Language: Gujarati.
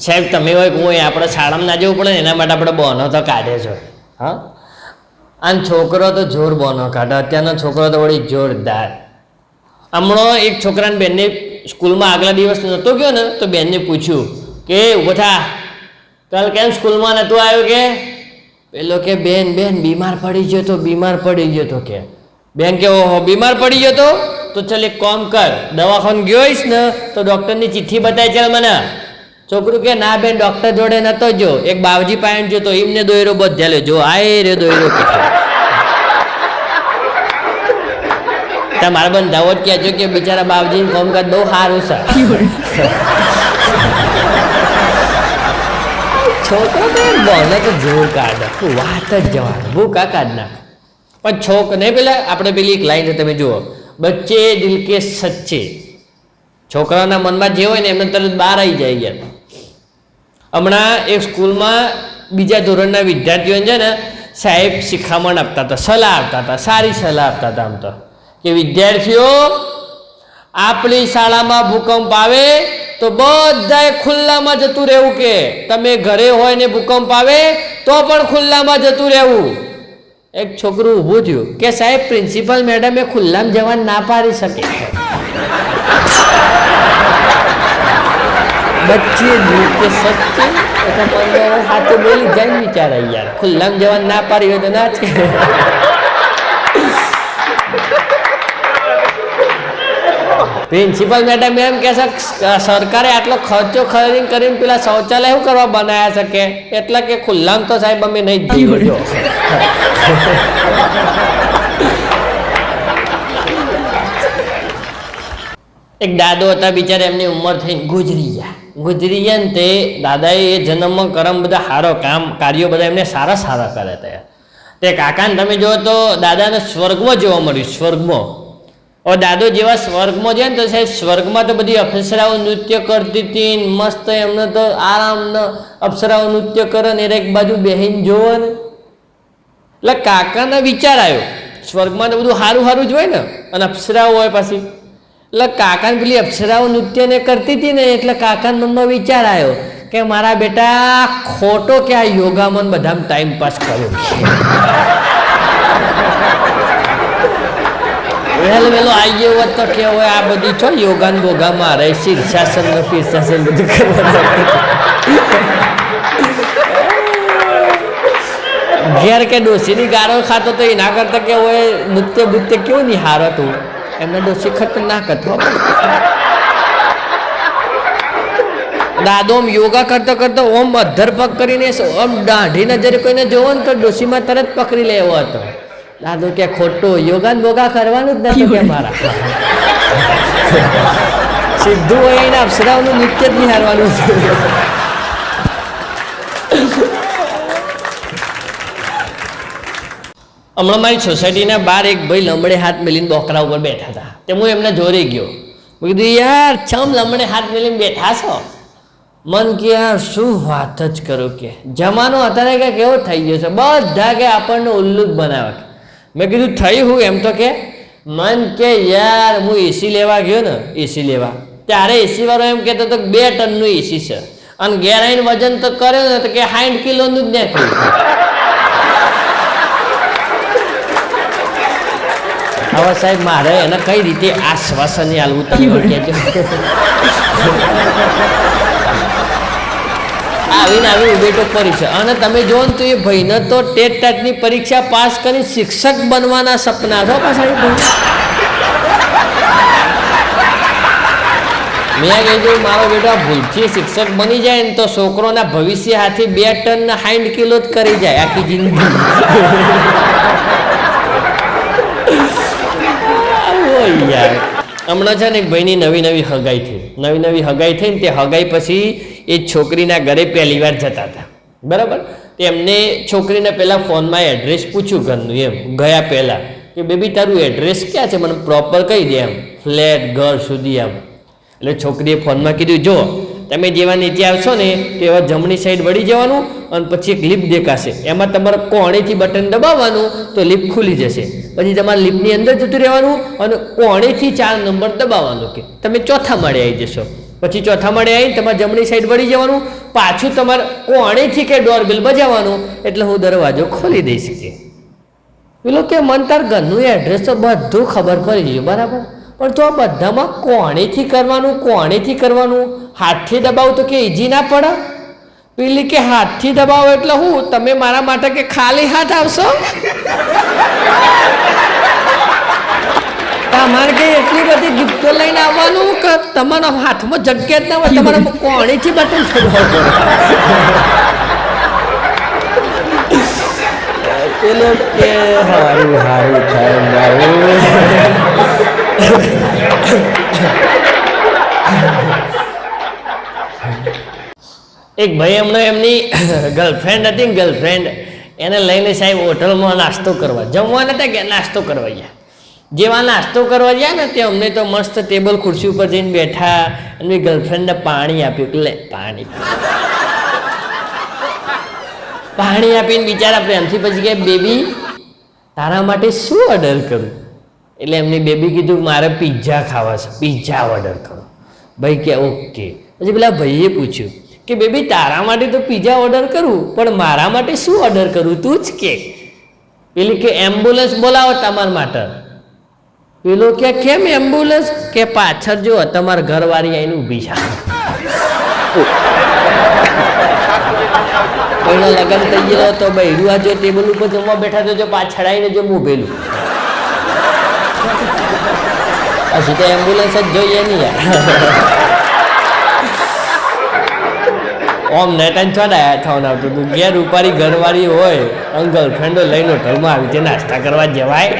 સાહેબ તમે હોય હું આપણે શાળામાં ના જવું પડે ને એના માટે આપણે બહાનો તો કાઢે છે. હા, અને છોકરો તો જોર બહાનો કાઢે. અત્યારનો છોકરો તો વળી જોરદાર. હમણાં એક છોકરાને બેનને સ્કૂલમાં આગલા દિવસ નહોતો ગયો ને તો બેનને પૂછ્યું કે ઊભો થા, કાલ કેમ સ્કૂલમાં નહોતું આવ્યું? કે પેલો કે બેન બીમાર પડી ગયો તો કે બેન કે ઓહો બીમાર પડી ગયો તો ચાલ એક કામ કર, દવાખાને ગયો હોઈશ ને તો ડૉક્ટરની ચિઠ્ઠી બતાવી ચાલ મને. છોકરું કે ના બેન ડૉક્ટર જોડે નહોતો જો, એક બાવજી પાયણ જોતો એમને દોયરો બધે જો આય રે દોયરો કે મારા બંધ દાવો જ કહેજો કે બિચારા બાવજીનું કામકાજ બહુ સારું છે. છોકરો તો બોલે તો જોર કાઢે, વાત જ જવાનું ભૂકા કાઢ નાખ. પણ છોકને પેલા આપણે પેલી એક લાઈન તમે જુઓ, બચ્ચે દિલ કે સચ્ચે. છોકરાના મનમાં જે હોય ને એમને તરત બહાર આવી જાય યાર. હમણાં એક સ્કૂલમાં બીજા ધોરણના વિદ્યાર્થીઓને છે ને સાહેબ શિખામણ આપતા હતા, સલાહ આપતા હતા, સારી સલાહ આપતા હતા. આમ તો કે વિદ્યાર્થીઓ આપણી શાળામાં ભૂકંપ આવે તો બધાએ ખુલ્લામાં જતું રહેવું. કે તમે ઘરે હોય ને ભૂકંપ આવે તો પણ ખુલ્લામાં જતું રહેવું. એક છોકરું ઊભું થયું કે સાહેબ પ્રિન્સિપલ મેડમે ખુલ્લામાં જવાનું ના પાડી શકે. બચ્ચે દિલ કે સચ્ચે હાથે બોલી જાય બિચારા યાર. ખુલ્લામાં જવાનું ના પાડી હોય તો ના જ કે. પ્રિન્સિપલ મેડમ એમ કે સરકારે આટલો ખર્ચો કરીને પેલા શૌચાલય શું કરવા બનાવ્યા છે કે એટલે કે ખુલ્લામ તો સાહેબ અમે નહીં જીવો. એક દાદો હતા બિચારા, એમની ઉંમર થઈને ગુજરી ગયા ને તે દાદાએ એ જન્મમાં કરમ બધા કાર્યો બધા એમને સારા કર્યા હતા. તે કાકાને તમે જુઓ તો દાદાને સ્વર્ગમાં જોવા મળ્યું. સ્વર્ગમાં और दादो जेवा स्वर्ग में जाए तो साहब स्वर्ग में तो बड़ी अप्सराओं नृत्य करती थी मस्त एमने तो आराम न अप्सराओं नृत्य करे ने एक बाजू बहन जोवे ने એટલે કાકાને વિચાર આવ્યો સ્વર્ગમાં તો બધું સારું સારું જ હોય ને અને અપ્સરાઓ હોય પાછી એટલે કાકાને પેલી અપ્સરાઓ નૃત્ય ને કરતી હતી ને એટલે કાકાના મનમાં વિચાર આવ્યો કે મારા બેટા ખોટો કે આ યોગામાં બધામાં ટાઈમ પાસ કર્યો વહેલો આવી ગયો હોત તો કે હોય આ બધી છો યોગાન બોગા મારે શીર્ષાસન ને ફીર્ષાસન બધું ઘેર કે ડોસીની ગાળો ખાતો તો એના કરતા કે હોય નૃત્ય કેવું નિહાર હતું એમને ડોસી ખતરનાક હતો. દાદો આમ યોગા કરતો ઓમ અધર પગ કરીને આમ દાઢી નજરે કોઈને જોવો ને તો ડોસીમાં તરત પકડી લેવો હતો. દાદો કે ખોટું યોગા બોગા કરવાનું જ નથી કે મારા સીધું હોય એને અપ્સરાઓનું નૃત્ય જ નિહારવાનું છે. હમણાં મારી સોસાયટીના બહાર એક ભાઈ લમડે હાથ મેલીને બોકરા ઉપર બેઠા હતા. તે હું એમને જોડે ગયો. મેં કીધું યાર ચમ લમડે હાથ મેલીને બેઠા છો? મન કે યાર શું વાત જ કરું કે જમાનો અત્યારે કે કેવો થઈ ગયો છે બધા કે આપણને ઉલ્લુ જ બનાવે. મેં કીધું થયું હું એમ તો કે મન કે યાર હું એસી લેવા ગયો ને એસી લેવા ત્યારે એસી વાળો એમ કહેતો હતો 2 ટનનું એસી છે અને ઘેર આવીને વજન તો કર્યો ને તો કે 60 કિલોનું જ નાખ્યું. હવે સાહેબ મારે એને કઈ રીતે આશ્વાસન આલવું તમે કહેજો. આવીને ઉભેટો પડી છે અને તમે જુઓ ને તો એ ભાઈને તો ટેટ ટાટની પરીક્ષા પાસ કરી શિક્ષક બનવાના સપના છો પાછા. મેં કીધું મારો બેટો ભૂલથી શિક્ષક બની જાય ને તો છોકરોના ભવિષ્ય હાથી 2 ટન 60 કિલો જ કરી જાય આખી જિંદગી. યાર હમણાં છે ને એક ભાઈની નવી હગાઈ થઈ ને તે હગાઈ પછી એ છોકરીના ઘરે પહેલી વાર જતા હતા બરાબર. એમને છોકરીને પહેલાં ફોનમાં એડ્રેસ પૂછ્યું ઘરનું એમ ગયા પહેલાં કે બેબી તારું એડ્રેસ ક્યાં છે મને પ્રોપર કહી દે એમ ફ્લેટ ઘર સુધી એમ. એટલે છોકરીએ ફોનમાં કીધું જો તમે જેવા નીચે આવશો ને તેવા જમણી સાઈડ વળી જવાનું અને પછી એક લિફ્ટ દેખાશે એમાં તમારે કોણીથી બટન દબાવવાનું તો લિફ્ટ ખુલી જશે. પછી તમારે લિફ્ટની અંદર જતું રહેવાનું અને કોણીથી 4 નંબર દબાવવાનું કે તમે ચોથા માળે આવી જશો. પછી ચોથા માળે આવીને તમારે જમણી સાઈડ વળી જવાનું, પાછું તમારે કોણેથી કે ડોરબેલ બજાવવાનું, એટલે હું દરવાજો ખોલી દઈશ કે પેલો કે મન તાર ઘરનું એડ્રેસ તો બધું ખબર પડી ગયું બરાબર, પણ તો આ બધામાં કોણેથી કરવાનું હાથથી દબાવું તો કે ઈજી ના પડે. પેલી કે હાથથી દબાવો એટલે હું તમે મારા માટે કે ખાલી હાથ આવશો? તમારે કઈ એટલી બધી ગિફ્ટો લઈને આવવાનું કે તમારા હાથમાં જગ્યા જ ના હોય, તમારે કોણીથી બટન દબાવવું પડે. પેલો કે હારું થાય મારું. એક ભાઈ એમનો એમની ગર્લફ્રેન્ડ હતી ને, ગર્લફ્રેન્ડ એને લઈને સાહેબ હોટલમાં નાસ્તો કરવા જમવા નતા ગયા, નાસ્તો કરવા ગયા. જેવા નાસ્તો કરવા ગયા ને તે અમને તો મસ્ત ટેબલ ખુરશી ઉપર જઈને બેઠા, એમની ગર્લફ્રેન્ડને પાણી આપ્યું કે લે પાણી આપીને બિચારા પ્રેમથી પછી કે બેબી તારા માટે શું ઓર્ડર કરું? એટલે એમની બેબી કીધું મારે પિઝા ખાવા છે, પિઝા ઓર્ડર કરો. ભાઈ કે ઓકે. પછી પેલા ભાઈએ પૂછ્યું કે બેબી તારા માટે તો પિઝા ઓર્ડર કરું, પણ મારા માટે શું ઓર્ડર કરું તું જ કે. પેલી કે એમ્બ્યુલન્સ બોલાવો તમારા માટે. પેલો કે કેમ એમ્બ્યુલન્સ? કે પાછળ જો તમારા ઘરવાળી આવીને ઊભી છે. કોઈનો લગ્ન થઈ ગયેલો તો બૈરું આ જો ટેબલ ઉપર જમવા બેઠા તો જો પાછળ આવીને જો ઊભેલું. હજી તો એમ્બ્યુલન્સ જ જોઈએ નહીં યાર. ઓમ નેટન છોડાયા થવાનું આવતું હતું. ઘેર ઉપાડી ઘરવાળી હોય અને ગર્લફ્રેન્ડો લઈને હોટલમાં આવી રીતે નાસ્તા કરવા જવાય?